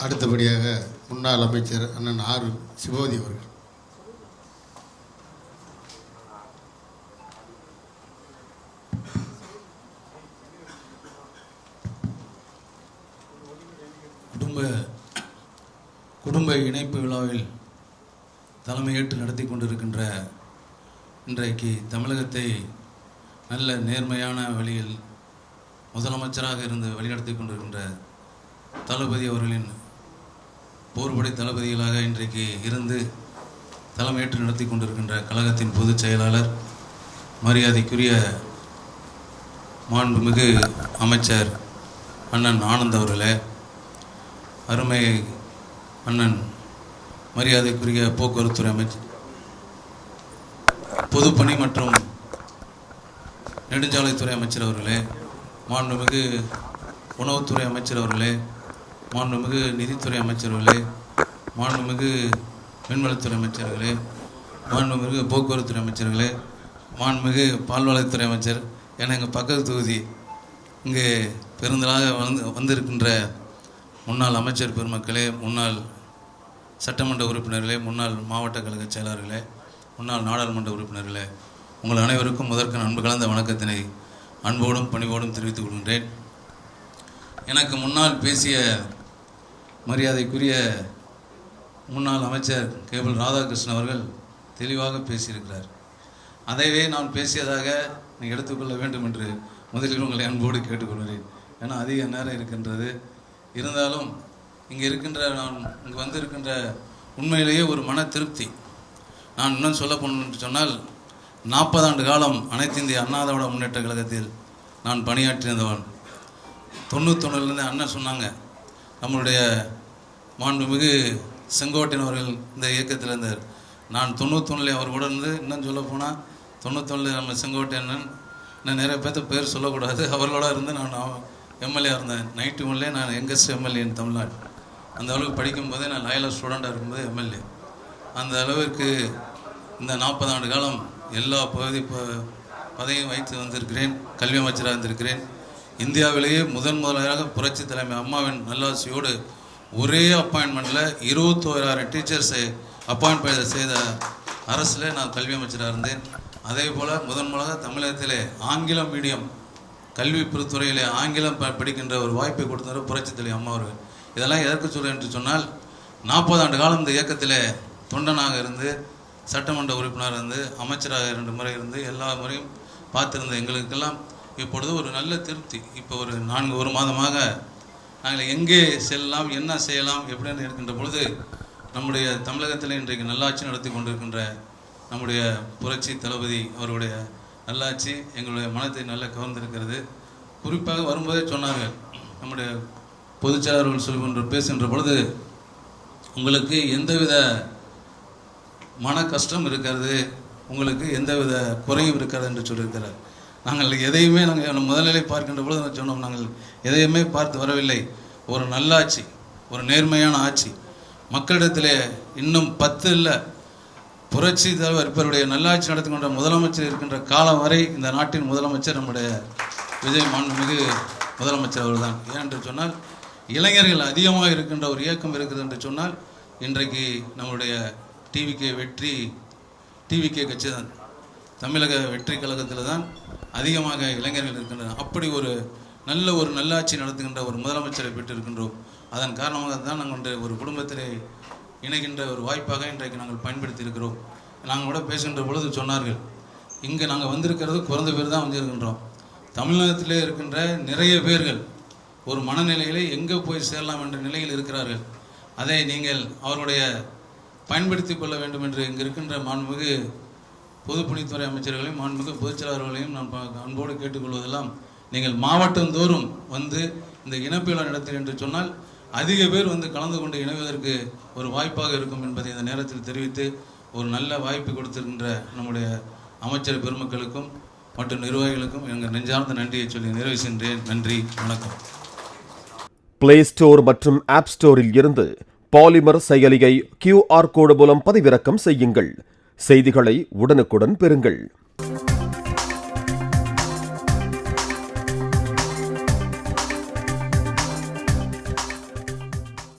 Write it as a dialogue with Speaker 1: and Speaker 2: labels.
Speaker 1: அடுத்தபடியாக முன்னாள் அமைச்சர் அண்ணன் ஆர் சிவபதி அவர்கள்.
Speaker 2: குடும்ப இணைப்பு விழாவில் தலைமையேற்று நடத்தி கொண்டிருக்கின்ற இன்றைக்கு தமிழகத்தை நல்ல நேர்மையான வழியில் முதலமைச்சராக இருந்து வழிநடத்தி கொண்டிருக்கின்ற தளபதி அவர்களின் போர்படை தளபதிகளாக இன்றைக்கு இருந்து தலைமையேற்று நடத்தி கொண்டிருக்கின்ற கழகத்தின் பொதுச் செயலாளர் மரியாதைக்குரிய மாண்புமிகு அமைச்சர் அண்ணன் ஆனந்த் அவர்களே, அருமை அண்ணன் மரியாதைக்குரிய போக்குவரத்துறை அமைச்சர், பொதுப்பணி மற்றும் நெடுஞ்சாலைத்துறை அமைச்சர் அவர்களே, மாண்புமிகு உணவுத்துறை அமைச்சர் அவர்களே, மாண்புமிகு நிதித்துறை அமைச்சர்களே, மாண்புமிகு மீன்வளத்துறை அமைச்சர்களே, மாண்புமிகு போக்குவரத்துறை அமைச்சர்களே, மாண்புமிகு பால்வளத்துறை அமைச்சர் என எங்கள் பக்கத்து தொகுதி இங்கே பெருந்தலாக வந்திருக்கின்ற முன்னாள் அமைச்சர் பெருமக்களே, முன்னாள் சட்டமன்ற உறுப்பினர்களே, முன்னாள் மாவட்ட கழக செயலாளர்களே, முன்னாள் நாடாளுமன்ற உறுப்பினர்களே, உங்கள் அனைவருக்கும் முதற்க அன்பு கலந்த வணக்கத்தினை அன்போடும் பணிவோடும் தெரிவித்துக் கொள்கின்றேன். எனக்கு முன்னால் பேசிய மரியாதைக்குரிய முன்னாள் அமைச்சர் கேபிள் ராதாகிருஷ்ணன் அவர்கள் தெளிவாக பேசியிருக்கிறார். அதைவே நான் பேசியதாக நீங்கள் எடுத்துக்கொள்ள வேண்டும் என்று முதலில் உங்களை அன்போடு கேட்டுக்கொள்கிறேன். ஏன்னா அதிக நேரம் இருக்கின்றது. இருந்தாலும் இங்கே வந்திருக்கின்ற உண்மையிலேயே ஒரு மன திருப்தி. நான் இன்னும் சொல்ல போனேன் சொன்னால் 40 ஆண்டு காலம் அனைத்து இந்திய அண்ணா திராவிட முன்னேற்ற கழகத்தில் நான் பணியாற்றியிருந்தவன். 91லேருந்து அண்ணன் சொன்னாங்க, நம்மளுடைய மாண்புமிகு செங்கோட்டையன் அவர்கள் இந்த இயக்கத்தில் இருந்தார். நான் 91 அவர் கூட இருந்து, இன்னும் சொல்ல போனால் 91 நம்ம செங்கோட்டையன், நான் நிறைய பேர்த்த பேர் சொல்லக்கூடாது, அவர்களோட இருந்து நான் எம்எல்ஏ இருந்தேன். 91 நான் யங்கஸ்ட் எம்எல்ஏ இன் தமிழ்நாடு. அந்த அளவுக்கு படிக்கும்போதே நான் லாயலா ஸ்டூடெண்ட்டாக இருக்கும்போது எம்எல்ஏ. அந்த அளவிற்கு இந்த 40 ஆண்டு காலம் எல்லா பதவியும் வைத்து வந்திருக்கிறேன். கல்வி அமைச்சராக இருந்திருக்கிறேன். இந்தியாவிலேயே முதலாக புரட்சி தலைமை அம்மாவின் நல்லாசியோடு ஒரே அப்பாயின்மெண்ட்டில் 21,000 டீச்சர்ஸை அப்பாயின்மெண்ட் செய்த அரசில் நான் கல்வி அமைச்சராக இருந்தேன். அதே போல் முதலாக தமிழகத்திலே ஆங்கிலம் மீடியம் கல்வி துறையிலே ஆங்கிலம் படிக்கின்ற ஒரு வாய்ப்பை கொடுத்தவர் புரட்சி தலைவர் அம்மா அவர்கள். இதெல்லாம் எதற்கு சொல்ல என்று சொன்னால், 40 ஆண்டு காலம் இந்த இயக்கத்தில் தொண்டனாக இருந்து, சட்டமன்ற உறுப்பினராக இருந்து, அமைச்சராக 2 முறை இருந்து, எல்லா முறையும் பார்த்திருந்த எங்களுக்கெல்லாம் இப்பொழுது ஒரு நல்ல திருப்தி. இப்போ ஒரு 4 மாதமாக நாங்கள் எங்கே செல்லலாம், என்ன செய்யலாம், எப்படின்னு இருக்கின்ற பொழுது நம்முடைய தமிழகத்தில் இன்றைக்கு நல்லாட்சி நடத்தி கொண்டிருக்கின்ற நம்முடைய புரட்சி தளபதி அவருடைய நல்லாட்சி எங்களுடைய மனத்தை நல்ல கவர்ந்திருக்கிறது. குறிப்பாக வரும்போதே சொன்னார்கள், நம்முடைய பொதுச்செயலாளர்கள் சொல்கின்ற பேசுகின்ற பொழுது உங்களுக்கு எந்தவித மன கஷ்டம் இருக்கிறது, உங்களுக்கு எந்தவித குறையும் இருக்கிறது என்று சொல்லியிருக்கிறார். நாங்கள் எதையுமே முதல்நிலை பார்க்கின்ற பொழுது சொன்னோம், நாங்கள் எதையுமே பார்த்து வரவில்லை. ஒரு நல்லாட்சி, ஒரு நேர்மையான ஆட்சி, மக்களிடத்திலே இன்னும் 10 இல்லை, புரட்சி தலைவர் இவருடைய நல்லாட்சி நடத்தி கொண்ட முதலமைச்சர் இருக்கின்ற காலம் வரை இந்த நாட்டின் முதலமைச்சர் நம்முடைய விஜய் மாண்புமிகு முதலமைச்சர் அவர்கள் தான். ஏனென்று சொன்னால், இளைஞர்கள் அதிகமாக இருக்கின்ற ஒரு இயக்கம் இருக்குது என்று சொன்னால் இன்றைக்கு நம்முடைய டிவிகே கட்சி தான், தமிழக வெற்றி கழகத்தில் தான் அதிகமாக இளைஞர்கள் இருக்கின்றனர். அப்படி ஒரு நல்லாட்சி நடத்துகின்ற ஒரு முதலமைச்சரை பெற்றிருக்கின்றோம். அதன் காரணமாக தான் நாங்கள் ஒரு குடும்பத்திலே இணைகின்ற ஒரு வாய்ப்பாக இன்றைக்கு நாங்கள் பயன்படுத்தி இருக்கிறோம். நாங்கள் கூட பேசுகின்ற பொழுது சொன்னார்கள், இங்கே நாங்கள் வந்திருக்கிறது குறைந்த பேர் தான் வந்திருக்கின்றோம். தமிழகத்திலே இருக்கின்ற நிறைய பேர்கள் ஒரு மனநிலையிலே எங்கே போய் சேரலாம் என்ற நிலையில் இருக்கிறார்கள். அதை நீங்கள் அவருடைய பயன்படுத்தி கொள்ள வேண்டும் என்று இங்கே இருக்கின்ற மாண்புமிகு பொதுப்பணித்துறை அமைச்சர்களையும் மாண்புமிகு பொதுச்செயலாளர்களையும் நான் அன்போடு கேட்டுக்கொள்வதெல்லாம், நீங்கள் மாவட்டந்தோறும் வந்து இந்த இணைப்புகளை நடத்து என்று சொன்னால் அதிக பேர் வந்து கலந்து கொண்டு இணைவதற்கு ஒரு வாய்ப்பாக இருக்கும் என்பதை இந்த நேரத்தில் தெரிவித்து, ஒரு நல்ல வாய்ப்பு கொடுத்திருக்கின்ற நம்முடைய அமைச்சர் பெருமக்களுக்கும் மற்றும் நிர்வாகிகளுக்கும் எங்கள் நெஞ்சார்ந்த நன்றியை சொல்லி நிறைவு சென்றேன். நன்றி, வணக்கம்.
Speaker 3: பிளே ஸ்டோர் மற்றும் ஆப் ஸ்டோரில் இருந்து பாலிமர் செயலியை QR கோடு மூலம் பதிவிறக்கம் செய்யுங்கள். செய்திகளை உடனுக்குடன் பெறுங்கள்.